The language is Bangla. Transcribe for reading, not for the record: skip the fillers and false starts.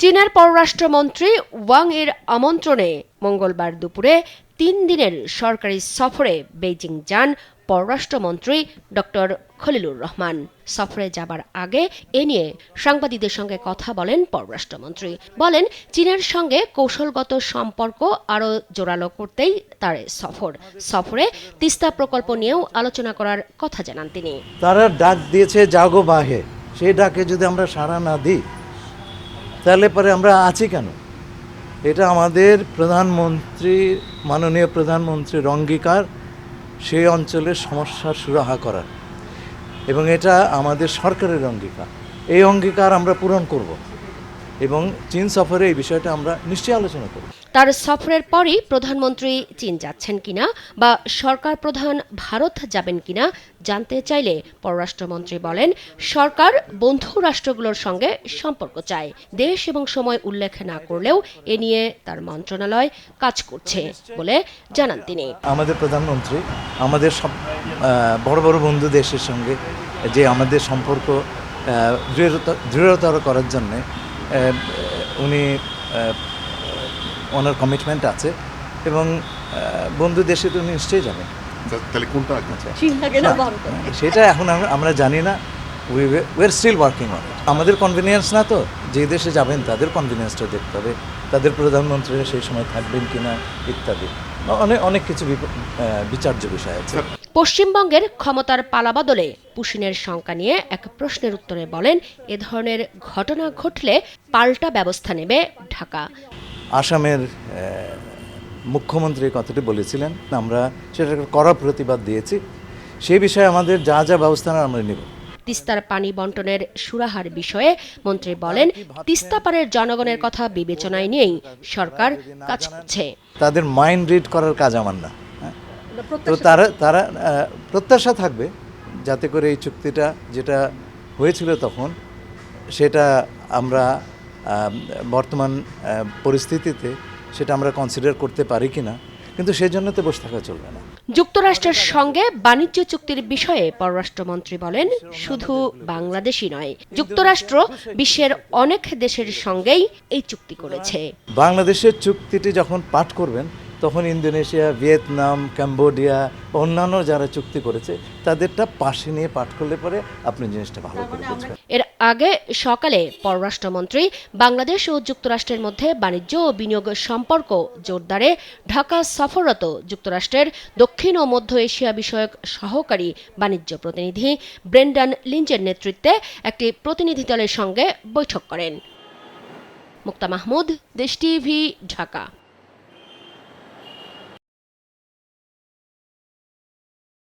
চীনের পররাষ্ট্রমন্ত্রী ওয়াং এর আমন্ত্রণে মঙ্গলবার দুপুরে ৩ দিনের সরকারি সফরে বেইজিং যান পররাষ্ট্রমন্ত্রী ডক্টর খলিলুর রহমান। সফরে যাবার আগে এ নিয়ে সাংবাদিকদের সঙ্গে কথা বলেন পররাষ্ট্রমন্ত্রী। বলেন, চীনের সঙ্গে কৌশলগত সম্পর্ক আরও জোরালো করতেই তার সফরে তিস্তা প্রকল্প নিয়েও আলোচনা করার কথা জানান তিনি। তারা ডাক দিয়েছে জাগো বাহে, সেই ডাকে যদি আমরা সাড়া না দিই তাহলে পরে আমরা আছি কেন? এটা আমাদের প্রধানমন্ত্রী, মাননীয় প্রধানমন্ত্রীর অঙ্গীকার সেই অঞ্চলের সমস্যার সুরাহা করার, এবং এটা আমাদের সরকারের অঙ্গীকার। এই অঙ্গীকার আমরা পূরণ করব এবং চীন সফরে এই বিষয়টা আমরা নিশ্চয়ই আলোচনা করব। তার সফরের পরই প্রধানমন্ত্রী চীন যাচ্ছেন কিনা বা সরকার প্রধান ভারত যাবেন কিনা জানতে চাইলে পররাষ্ট্রমন্ত্রী বলেন, সরকার বন্ধু রাষ্ট্রগুলোর সঙ্গে সম্পর্ক চায়। দেশ এবং সময় উল্লেখ না করলেও এ নিয়ে তার মন্ত্রণালয় কাজ করছে বলে জানান তিনি। আমাদের প্রধানমন্ত্রী আমাদের সব বড় বড় বন্ধু দেশের সঙ্গে যে আমাদের সম্পর্ক দৃঢ়তর করার জন্যে উনি ওনার কমিটমেন্ট আছে এবং বন্ধু দেশে তো নিশ্চয়ই যাবেন। তাহলে কোনটা সেটা এখন আমরা জানি না। We are still working on it. আমাদের কনভিনিয়েন্স না, তো যে দেশে যাবেন তাদের কনভিনিয়েন্সটা দেখতে হবে, তাদের প্রধানমন্ত্রীরা সেই সময় থাকবেন কিনা ইত্যাদি অনেক কিছু বিচার্য বিষয় আছে। পশ্চিমবঙ্গের ক্ষমতার পালাবদলে পুশিনের শঙ্কা নিয়ে এক প্রশ্নের উত্তরে বলেন, এ ধরনের ঘটনা ঘটলে পাল্টা ব্যবস্থা নেবে ঢাকা। আসামের মুখ্যমন্ত্রী কথাটি বলেছিলেন, আমরা সেটার কড়া প্রতিবাদ দিয়েছি। সেই বিষয়ে আমাদের যা যা ব্যবস্থা আমরা নেব। তিস্তার পানি বন্টনের সুরাহার বিষয়ে মন্ত্রী বলেন, তিস্তা পারের জনগণের কথা বিবেচনায় নিয়েই সরকার কাজ করছে। তাদের মাইন্ড রিড করার কাজ আমার না। তো তারা প্রত্যাশা থাকবে যাতে করে এই চুক্তিটা যেটা হয়েছিল তখন সেটা আমরা বর্তমান পরিস্থিতিতে সেটা আমরা কনসিডার করতে পারি কিনা, কিন্তু সেজন্য তো বসে থাকা চলবে না। যুক্তরাষ্ট্রের সঙ্গে বাণিজ্য চুক্তির বিষয়ে পররাষ্ট্রমন্ত্রী বলেন, শুধু বাংলাদেশই নয়, যুক্তরাষ্ট্র বিশ্বের অনেক দেশের সঙ্গেই এই চুক্তি করেছে। বাংলাদেশের চুক্তিটি যখন পাঠ করবেন তখন ইন্দোনেশিয়া, ভিয়েতনাম, কম্বোডিয়া, অন্যান্য যারা চুক্তি করেছে তাদেরটা পাশে নিয়ে পাঠ করলে পরে আপনি জিনিসটা ভালো করে বুঝবেন। এর আগে সকালে পররাষ্ট্রমন্ত্রী বাংলাদেশ ও যুক্তরাষ্ট্রের মধ্যে বাণিজ্য ও বিনিয়োগ সম্পর্ক জোরদারে ঢাকা সফররত যুক্তরাষ্ট্রের দক্ষিণ ও মধ্য এশিয়া বিষয়ক সহকারী বাণিজ্য প্রতিনিধি ব্রেন্ডান লিঞ্চের নেতৃত্বে একটি প্রতিনিধি দলের সঙ্গে বৈঠক করেন। মুক্তা মাহমুদ, দেশ টিভি, ঢাকা।